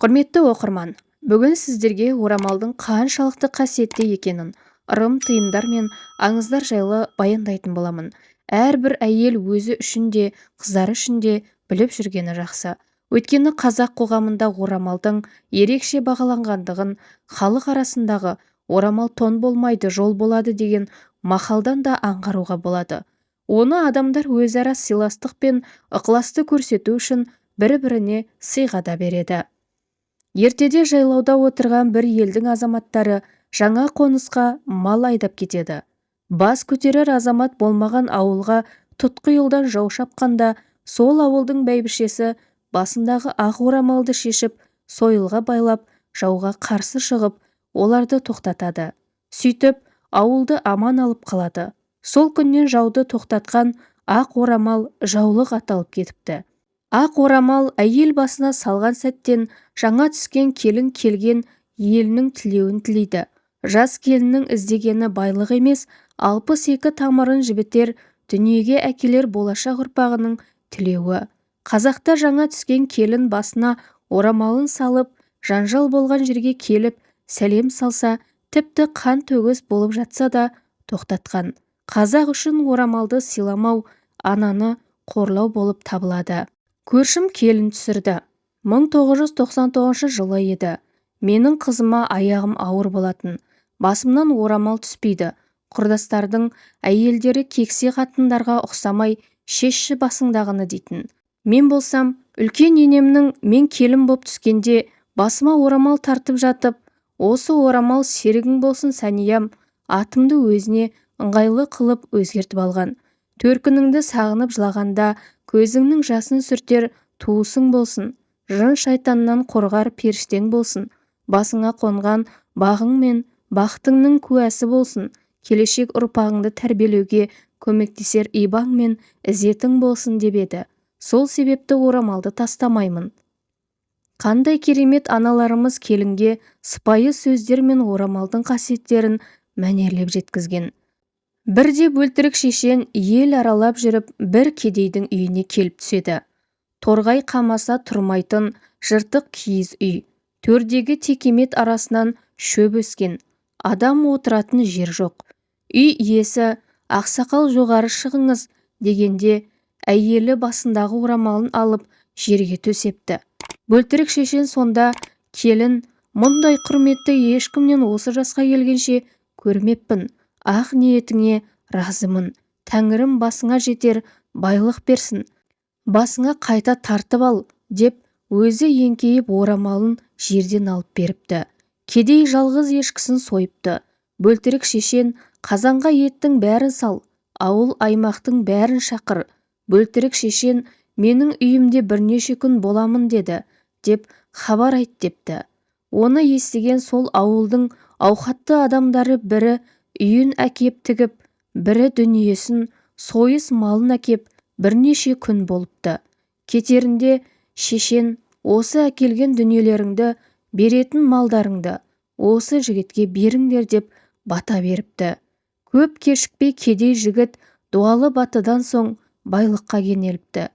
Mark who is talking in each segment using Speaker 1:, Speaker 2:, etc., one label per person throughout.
Speaker 1: Құрметті оқырман, бүгін сіздерге орамалдың қаншалықты қасиетті екенін, ырым-тыйымдар мен аңыздар жайлы баяндайтын боламын. Әрбір әйел өзі үшін де, қыздары үшін де біліп жүргені жақсы. Өйткені қазақ қоғамында орамалдың ерекше бағаланғандығын, халық арасындағы орамал тон болмайды, жол болады деген мақалдан да аңғаруға болады. Оны адамдар өзара сыйластық пен ықыласты көрсету үшін бір-біріне сыйға да береді. Ертеде жайлауда отырған бір елдің азаматтары жаңа қонысқа мал айдап кетеді. Бас көтерер азамат болмаған ауылға тұтқи елдан жау шапқанда, сол ауылдың бәйбішесі басындағы ақ орамалды шешіп, сойылға байлап, жауға қарсы шығып, оларды тоқтатады. Сөйтіп, ауылды аман алып қалады. Сол күннен жауды тоқтатқан ақ орамал жаулық аталып кетіпті. Ақ орамал әйел басына салған сәттен жаңа түскен келін келген елінің тілеуін тілейді. Жас келіннің іздегені байлық емес, 62 тамырын жібітер, дүниеге әкелер болашақ ұрпағының тілеуі. Қазақта жаңа түскен келін басына орамалын салып, жанжал болған жерге келіп, сәлем салса, тіпті қан төгіс болып жатса да тоқтатқан. Қазақ үшін орамалды сыйламау, ананы қорлау болып табылады. Көршім келін түсірді. 1999 жылы еді. Менің қызыма аяғым ауыр болатын. Басымнан орамал түспейді. Құрдастардың әйелдері кексе қатындарға ұқсамай шешші басыңдағыны дейтін. Мен болсам, үлкен енемнің мен келін боп түскенде басыма орамал тартып жатып, осы орамал серігің болсын Сәниям, атымды өзіне ыңғайлы қылып өзгертіп алған. Төркініңді сағынып жылағанда көзіңнің жасын сүртер туысың болсын. Жын шайтаннан қорғар періштең болсын. Басыңа қонған бағың мен бақытыңның куәсі болсын. Келешек ұрпағыңды тәрбиелеуге көмектесер ибаң мен ізетің болсын деп еді. Сол себепті орамалды тастамаймын. Қандай керемет аналарымыз келінге сыпайы сөздер мен орамалдың қасиеттерін мәнерлеп жеткізген. Бірде бөлтірік шешен ел аралап жүріп бір кедейдің үйіне келіп түседі. Торғай қамаса тұрмайтын жыртық киіз үй. Төрдегі текемет арасынан шөп өскен. Адам отыратын жер жоқ. Үй иесі ақсақал жоғары шығыңыз дегенде әйелі басындағы орамалын алып жерге төсепті. Бөлтірік шешен сонда келін, мұндай құрметті ешкімнен осы жасқа келгенше көрмеппін. Ақ ниетіңе разымын. Тәңірім басыңа жетер байлық берсін. Басыңа қайта тартып ал, деп өзі еңкейіп орамалын жерден алып беріпті. Кедей жалғыз ешкісін сойыпты. Бөлтірік шешен қазанға еттің бәрін сал, ауыл аймақтың бәрін шақыр. Бөлтірік шешен менің үйімде бірнеше күн боламын деді, деп хабар айт депті. Оны естіген сол ауылдың ауқатты адамдары бірі үйін әкеп тігіп, бірі дүниесін, сойыс малын әкеп бірнеше күн болыпты. Кетерінде шешен осы әкелген дүниелеріңді, беретін малдарыңды осы жігітке беріңдер деп бата беріпті. Көп кешікпей кедей жігіт дуалы батыдан соң байлыққа кенеліпті.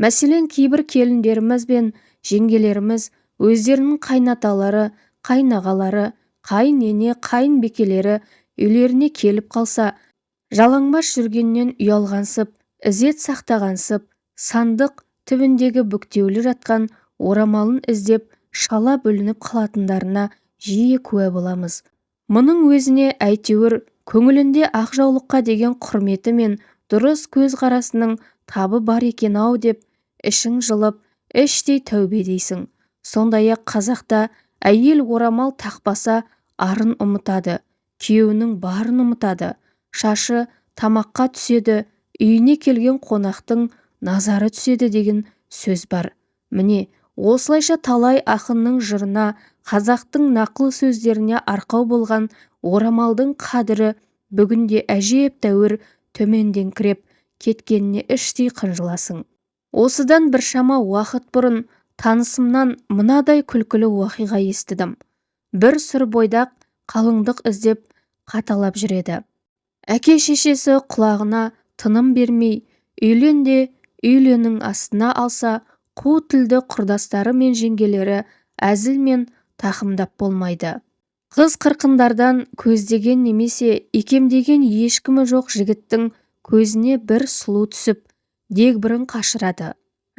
Speaker 1: Мәселен, кейбір келіндеріміз бен жеңгелеріміз өздерінің қайнаталары, қайнағалары, қайнене, қайынбекелері үйлеріне келіп қалса, жалаңбас жүргеннен ұялғансып, ізет сақтағансып, сандық түбіндегі бүктеулі жатқан орамалын іздеп шала бөлініп қалатындарына жиі куә боламыз. Мұның өзіне әйтеуір көңілінде ақ жаулыққа деген құрметі мен дұрыс көзқарасының табы бар екен-ау деп ішің жылып, іштей тәубе дейсің. Сондай-ақ қазақта әйел орамал тақпаса арын ұмытады, күйеуінің барын ұмытады, шашы тамаққа түседі, үйіне келген қонақтың назары түседі деген сөз бар. Міне, осылайша талай ақынның жырына, қазақтың нақыл сөздеріне арқау болған орамалдың қадірі бүгінде әжептәуір төмендеңкіреп кеткеніне іштей қынжыласың. Осыдан біршама уақыт бұрын танысымнан мынадай күлкілі уақиға естідім. Бір сұр бойдақ қалыңдық іздеп қаталап жүреді. Әке-шешесі құлағына тыным бермей, үйлен де үйленің астына алса, қу тілді құрдастары мен жеңгелері әзіл мен тақымдап болмайды. Қыз қырқындардан көздеген немесе икемдеген ешкімі жоқ жігіттің көзіне бір сұлу түсіп, дегбірін қашырады.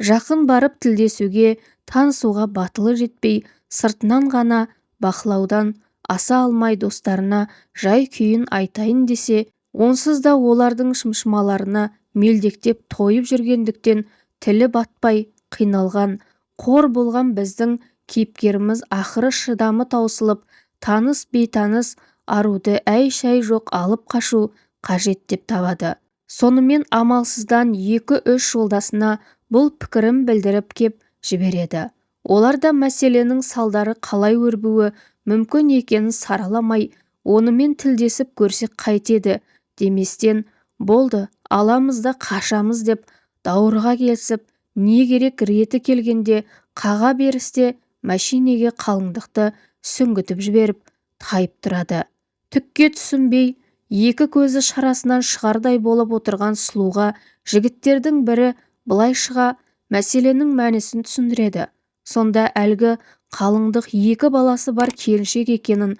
Speaker 1: Жақын барып тілдесуге, танысуға батылы жетпей, сыртынан ғана бақылаудан аса алмай достарына жай күйін айтайын десе, онсыз да олардың шымшымаларына мелдектеп тойып жүргендіктен тілі батпай қиналған, қор болған біздің кейіпкеріміз ақыры шыдамы таусылып, таныс бейтаныс аруды әй-шәй жоқ алып қашу қажет деп табады. Сонымен амалсыздан 2-3 жолдасына бұл пікірін білдіріп кеп жібереді. Олар да мәселенің салдары қалай өрбуі мүмкін екенін сараламай, онымен тілдесіп көрсек қайтеді деместен, болды, аламыз да қашамыз деп даурыға келісіп, не керек реті келгенде қаға берісте мәшинеге қалыңдықты сүңгітіп жіберіп тайып тұрады. Түкке түсінбей, екі көзі шарасынан шығардай болып отырған сұлуға жігіттердің бірі былайшыға мәселенің мәнісін түсіндіреді. Сонда әлгі қалыңдық екі баласы бар келіншек екенін,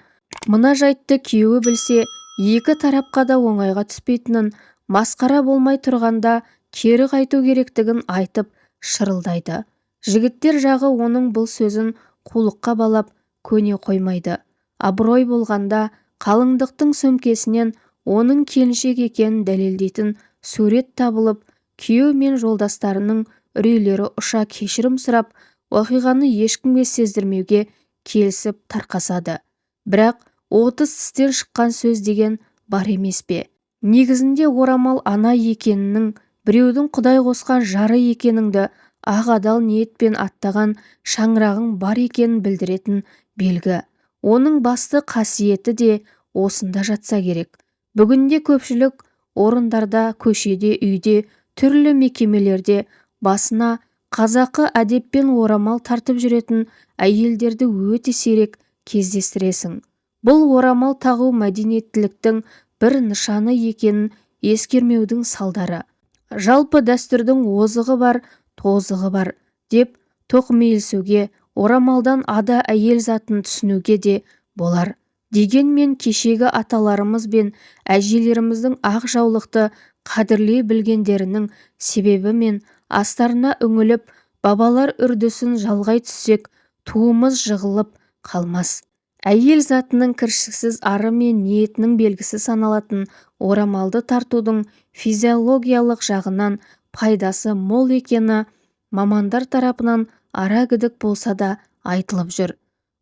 Speaker 1: мына жайтты күйеуі білсе, екі тарапқа да оңайға түспейтінін, масқара болмай тұрғанда кері қайту керектігін айтып шырылдайды. Жігіттер жағы оның бұл сөзін қулыққа балап көне қоймайды. Абырой болғанда қалыңдықтың сөмкесінен оның келіншек екенін дәлелдейтін сурет табылып, күйеу мен жолдастарының үрейлері ұша кешірім сұрап, уақиғаны ешкімге сездірмеуге келісіп тарқасады. Бірақ 30 тістен шыққан сөз деген бар емес пе? Негізінде орамал ана екенінің, біреудің Құдай қосқан жары екеніңді, ақ адал ниетпен аттаған шаңырағың бар екенін білдіретін белгі. Оның басты қасиеті де осында жатса керек. Бүгінде көпшілік орындарда, көшеде, үйде, түрлі мекемелерде басына қазақы әдеппен орамал тартып жүретін әйелдерді өте сирек кездестіресің. Бұл орамал тағу мәдениеттіліктің бір нышаны екенін ескермеудің салдары. Жалпы дәстүрдің озығы бар, тозығы бар деп тоқмейілсуге, орамалдан ада әйел затын түсінуге де болар. Дегенмен кешегі аталарымыз бен әжелеріміздің ақ жаулықты қадірлей білгендерінің себебі мен астарына үңіліп, бабалар үрдісін жалғай түссек, туымыз жығылып қалмас. Әйел затының кіршіксіз ары мен ниетінің белгісі саналатын орамалды тартудың физиологиялық жағынан пайдасы мол екені мамандар тарапынан ара гідік болса да айтылып жүр.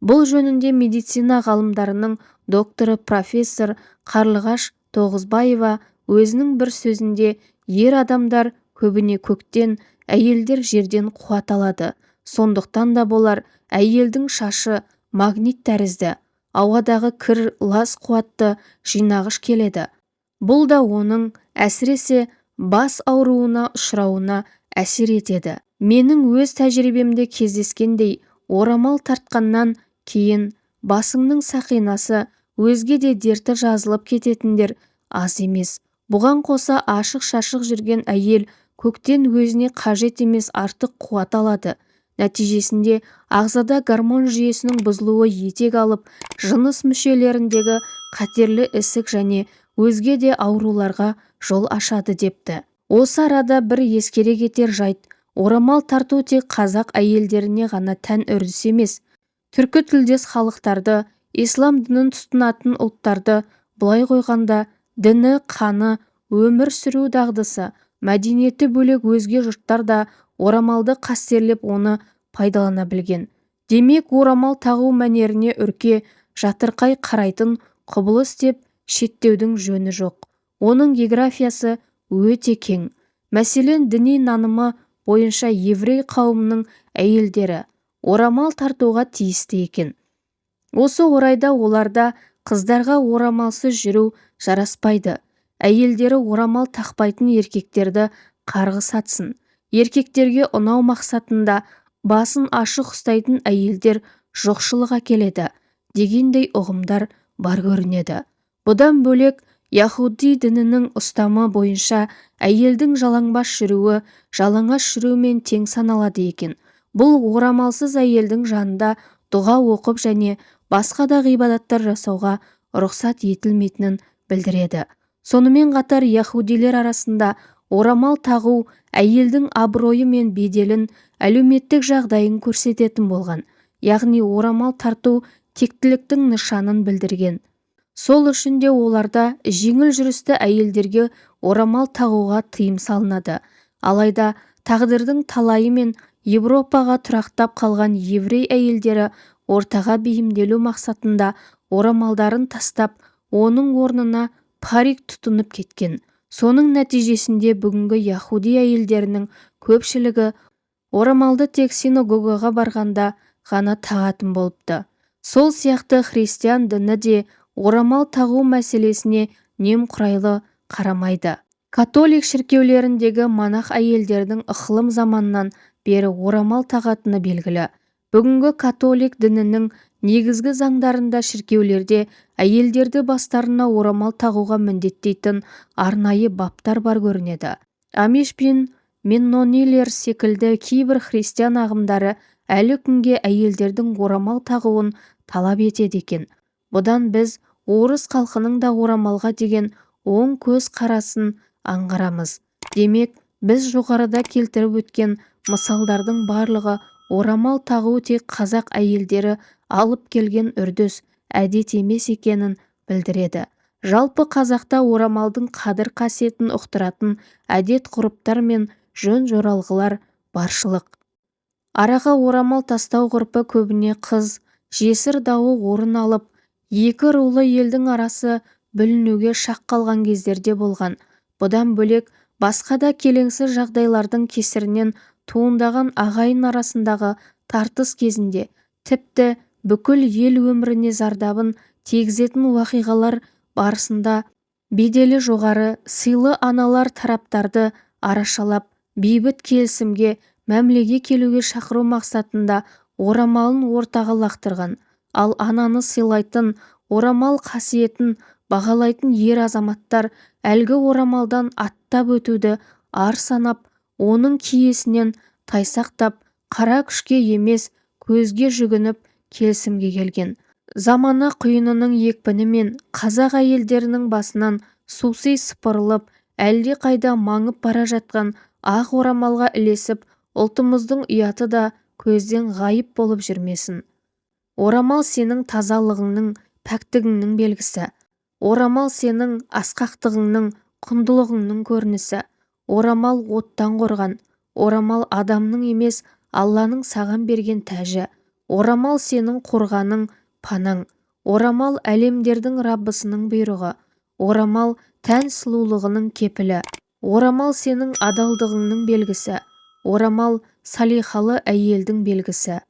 Speaker 1: Бұл жөнінде медицина ғалымдарының докторы профессор Қарлығаш Тоғызбаева өзінің бір сөзінде ер адамдар көбіне көктен, әйелдер жерден қуат алады. Сондықтан да болар әйелдің шашы магнит тәрізді, ауадағы кір, лас қуатты жинағыш келеді. Бұл да оның әсіресе бас ауруына ұшырауына әсер етеді. Менің өз тәжірибемде кездескендей, орамал тартқаннан кейін басыңның сақинасы, өзге де дерті жазылып кететіндер аз емес. Бұған қоса ашық-шашық жүрген әйел көктен өзіне қажет емес артық қуат алады. Нәтижесінде ағзада гормон жүйесінің бұзылуы етек алып, жыныс мүшелеріндегі қатерлі ісік және өзге де ауруларға жол ашады депті. Осы арада бір ескере кетер жайт, орамал тарту тек қазақ әйелдеріне ғана тән үрдіс емес. Түркі тілдес халықтарды, ислам дінін тұтынатын ұлттарды былай қойғанда, діні, қаны, өмір сүру дағдысы, мәдениеті бөлек өзге жұрттар да орамалды қастерлеп оны пайдалана білген. Демек, орамал тағу мәнеріне үрке, жатырқай қарайтын құбылыс деп шеттеудің жөні жоқ. Оның географиясы өте кең. Мәселен, діни нанымы бойынша еврей қауымының әйелдері орамал тартуға тиісті екен. Осы орайда оларда қыздарға орамалсыз жүру жараспайды. Әйелдері орамал тақпайтын еркектерді қарғыс атсын. Еркектерге ұнау мақсатында басын ашық ұстайтын әйелдер жоқшылық әкеледі дегендей ұғымдар бар көрінеді. Бұдан бөлек, Яһуди дінінің ұстамы бойынша әйелдің жалаңбас жүруі жалаңаш жүрумен тең саналады екен. Бұл орамалсыз әйелдің жанында дұға оқып және басқа да ғибадаттар жасауға рұқсат етілмейтінін білдіреді. Сонымен қатар яһудилер арасында орамал тағу әйелдің абыройы мен беделін, әлеуметтік жағдайын көрсететін болған. Яғни орамал тарту тектіліктің нышанын білдірген. Сол үшін де оларда жеңіл жүрісті әйелдерге орамал тағуға тыйым салынады. Алайда тағдырдың талайы мен Европаға тұрақтап қалған еврей әйелдері ортаға бейімделу мақсатында орамалдарын тастап, оның орнына парик тұтынып кеткен. Соның нәтижесінде бүгінгі яһуди әйелдерінің көпшілігі орамалды тек синагогаға барғанда ғана тағатын болыпты. Сол сияқты христиан діні де орамал тағу мәселесіне немқұрайлы қарамайды. Католик шіркеулеріндегі монах әйелдердің ықылым заманнан бері орамал тағатыны белгілі. Бүгінгі католик дінінің негізгі заңдарында шіркеулерде әйелдерді бастарына орамал тағуға міндеттейтін арнайы баптар бар көрінеді. Амиш пен меннонилер секілді кейбір христиан ағымдары әлі күнге әйелдердің орамал тағуын талап етеді екен. Бұдан біз орыс халқының да орамалға деген оң көз қарасын аңғарамыз. Демек, біз жоғарыда келтіріп өткен мысалдардың барлығы орамал тағу тек қазақ әйелдері алып келген үрдіс, әдет емес екенін білдіреді. Жалпы қазақта орамалдың қадір-қасиетін ұқтыратын әдет-ғұрыптар мен жөн-жоралғылар баршылық. Араға орамал тастау ғұрпы көбіне қыз, жесір дауы орын алып, екі рулы елдің арасы бүлінуге шақ қалған кездерде болған. Бұдан бөлек, басқа да келеңсіз жағдайлардың кесірінен туындаған ағайын арасындағы тартыс кезінде, тіпті бүкіл ел өміріне зардабын тигізетін уақиғалар барысында беделі жоғары, сыйлы аналар тараптарды арашалап, бейбіт келісімге, мәмілеге келуге шақыру мақсатында орамалын ортаға лақтырған. Ал ананы сыйлайтын, орамал қасиетін бағалайтын ер азаматтар әлгі орамалдан аттап өтуді ар санап, оның киесінен тайсақтап, қара күшке емес көзге жүгініп келісімге келген. Замана құйынының екпінімен қазақ әйелдерінің басынан сусый сыпырылып, әлде қайда маңып бара жатқан ақ орамалға ілесіп, ұлтымыздың ұяты да көзден ғайып болып жүрмесін. Орамал сенің тазалығыңның, пәктігіңнің белгісі. Орамал сенің асқақтығыңның, құндылығыңның көрінісі. Орамал оттан қорған. Орамал адамның емес, Алланың саған берген тәжі. Орамал сенің қорғаның, панаң. Орамал әлемдердің Раббысының бұйрығы. Орамал тән сұлулығының кепілі. Орамал сенің адалдығыңның белгісі. Орамал салихалы әйелдің белгісі.